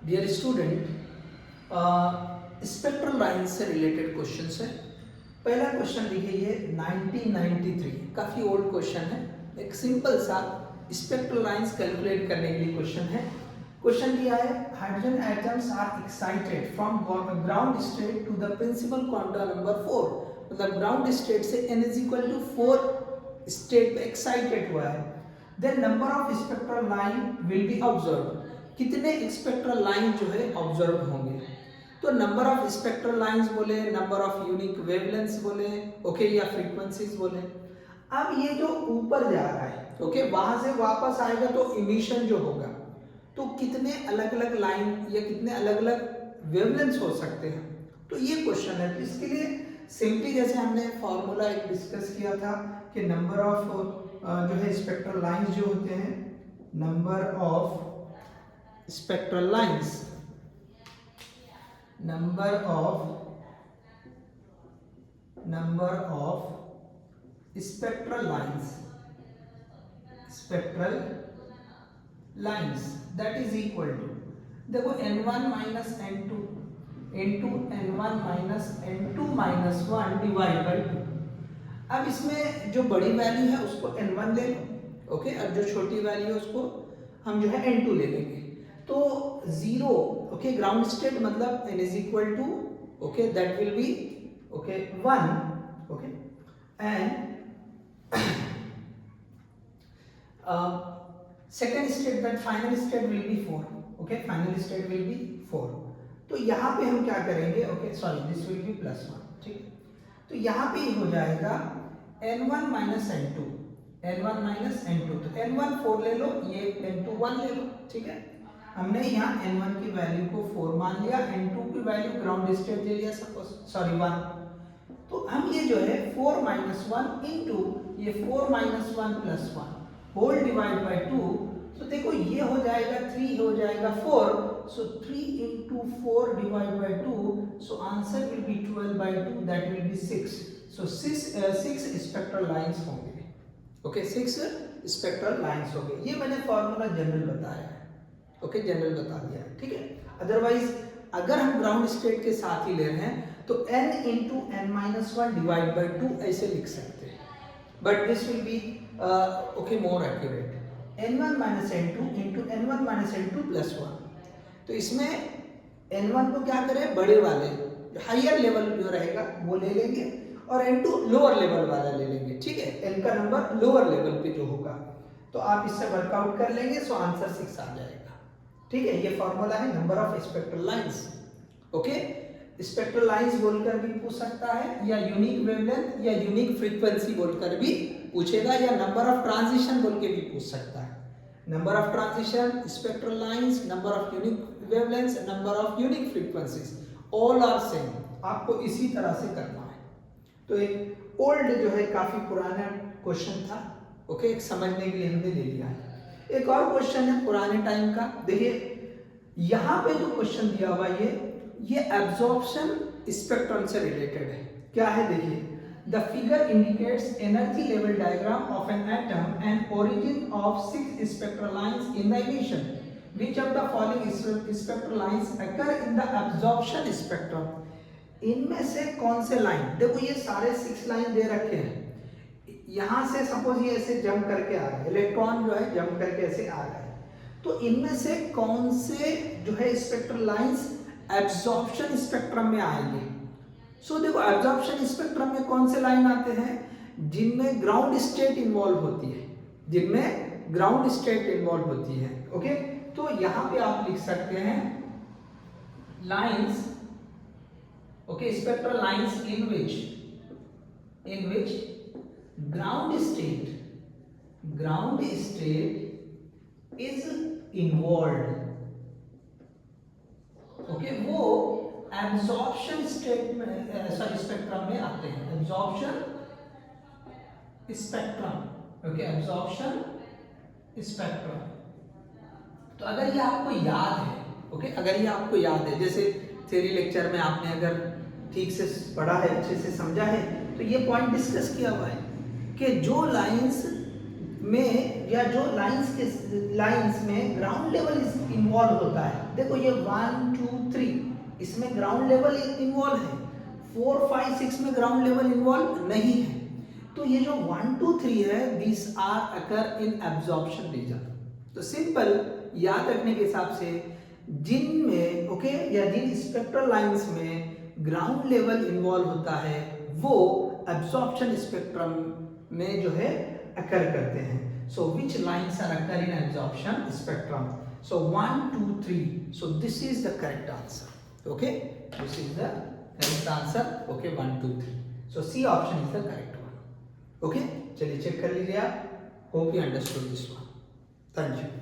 Dear student, spectral line से related question है। पहला क्वेश्चन देखिए, ये 1993 काफ़ी ओल्ड क्वेश्चन है। एक सिंपल सा स्पेक्ट्रल लाइंस कैलकुलेट करने के लिए क्वेश्चन है। क्वेश्चन दिया है, hydrogen atoms are excited from ground state to the principal quantum number 4। मतलब ग्राउंड स्टेट से n is equal to 4 state पे एक्साइटेड हुआ है। Then number of spectral line will be observe. कितने स्पेक्ट्रल लाइन जो है ऑब्जर्व होंगे। तो नंबर ऑफ स्पेक्ट्रल लाइंस बोले, नंबर ऑफ यूनिक वेवलेंथ्स बोले, ओके, या फ्रीक्वेंसीज बोले। अब ये जो ऊपर जा रहा है, ओके, वहां से वापस आएगा तो इमिशन जो होगा, तो कितने अलग अलग लाइन या कितने अलग अलग वेवलेंथ्स हो सकते हैं। तो ये क्वेश्चन है। तो इसके लिए सिंपली जैसे हमने फॉर्मूला एक डिस्कस किया था कि नंबर ऑफ जो है स्पेक्ट्रल लाइंस जो होते हैं, number of spectral lines, number of spectral lines that is equal to, देखो n1 minus n2 into n1 minus n2 minus 1 divide by 2। अब इसमें जो बड़ी वैल्यू है उसको n1 ले लो, ओके, और जो छोटी वैल्यू है उसको हम जो है n2 ले लेंगे। तो 0, ओके, ग्राउंड स्टेट मतलब n is equal to, okay, that will be, okay, 1, okay, and second state, that final state will be 4, okay, final state will be 4। तो यहाँ पे हम क्या करेंगे, okay, sorry, this will be +1, ठीक है। तो यहाँ पे हो जाएगा n1 minus n2, n1 minus n2, तो n1 4 ले लो, ये n2 1 ले लो, ठीक है। हमने यहाँ n1 की वैल्यू को 4 मान लिया, n2 की वैल्यू ग्राउंड स्टेट ले लिया, सपोज, सॉरी 1। तो हम ये जो है 4 minus 1 इंटू ये 4 minus 1 plus 1 whole divide by 2। तो देखो ये हो जाएगा 3, हो जाएगा 4, सो 3 into 4 divide by 2, so answer will be 12 by 2, that will B 6। So 6 spectral lines होंगे, ओके, 6 स्पेक्ट्रल लाइंस होंगे। ये मैंने फॉर्मूला जनरल बताया है, ओके, जनरल बता दिया है, ठीक है। अदरवाइज अगर हम ग्राउंड स्टेट के साथ ही ले रहे हैं तो n into n-1 divide by 2 ऐसे लिख सकते हैं, but this will be okay more accurate, n1 minus n2 into n1 minus n2 plus 1। तो इसमें n1 को क्या करें, बड़े वाले हायर लेवल जो रहेगा वो ले लेंगे, और n2 लोअर लेवल वाला ले लेंगे, ठीक है। n का नंबर लोअर लेवल पे जो होगा, तो आप इससे वर्कआउट कर लेंगे, सो आंसर 6 आ जाएगा, ठीक है। ये फॉर्मूला है number of spectral lines, okay. Spectral lines बोलकर भी पूछ सकता है, या यूनिक वेवलेंथ या यूनिक फ्रीक्वेंसी बोलकर भी पूछेगा, या नंबर ऑफ ट्रांजिशन बोल के भी पूछ सकता है। Number of transition, spectral lines, number of unique wavelengths, number of unique frequencies, all are same. आपको इसी तरह से करना है। तो एक ओल्ड जो है काफी पुराना क्वेश्चन था, ओके, एक समझने के लिए हमने ले लिया है। एक और क्वेश्चन है पुराने टाइम का, देखिए यहाँ पे जो क्वेश्चन दिया हुआ ये एब्जॉर्प्शन स्पेक्ट्रम से रिलेटेड है। क्या है देखिए, the figure indicates energy level diagram of an atom and origin of 6 spectral lines in the emission, which of the following spectral lines occur in the absorption spectrum. इनमें से कौन से line, देखो ये सारे 6 लाइन दे रखे हैं, यहां से सपोज ये ऐसे जंप करके आ रहा है, इलेक्ट्रॉन जो है जंप करके ऐसे आ रहा है, तो इनमें से कौन से जो है स्पेक्ट्रल लाइंस एब्जॉर्प्शन स्पेक्ट्रम में आएंगे। सो देखो एब्जॉर्प्शन स्पेक्ट्रम में कौन से लाइन आते हैं, जिनमें ग्राउंड स्टेट इन्वॉल्व होती है, जिनमें ग्राउंड स्टेट इन्वॉल्व होती है, ओके। तो यहां पे आप लिख सकते हैं lines, okay, spectral lines in which ground state is involved, okay, वो एब्जॉर्प्शन स्टेट में, सॉरी, स्पेक्ट्रम में आते हैं, absorption spectrum, okay, absorption spectrum. तो अगर ये आपको याद है, ओके, अगर ये आपको याद है, जैसे थ्योरी लेक्चर में आपने अगर ठीक से पढ़ा है, अच्छे से समझा है, तो ये पॉइंट डिस्कस किया हुआ है कि जो लाइंस में या जो लाइंस में ग्राउंड लेवल इन्वॉल्व होता है, देखो ये 1 2 3 इसमें ग्राउंड लेवल इन्वॉल्व है, 4 5 6 में ग्राउंड लेवल इन्वॉल्व नहीं है। तो ये जो 1 2 3 है, this are occur in absorption region. तो सिंपल याद रखने के हिसाब से जिन में ओके या जिन स्पेक्ट्रल लाइंस में ग्राउंड लेवल इन्वॉल्व होता है वो एब्जॉर्प्शन स्पेक्ट्रम में जो है अकर करते हैं। So which lines are occur in absorption spectrum? So 1 2 3, so this is the correct answer. Okay, this is the correct answer. Okay, 1 2 3, so C option is the correct one. Okay, चलिए check कर लीजिए आप। Hope you understood this one. Thank you.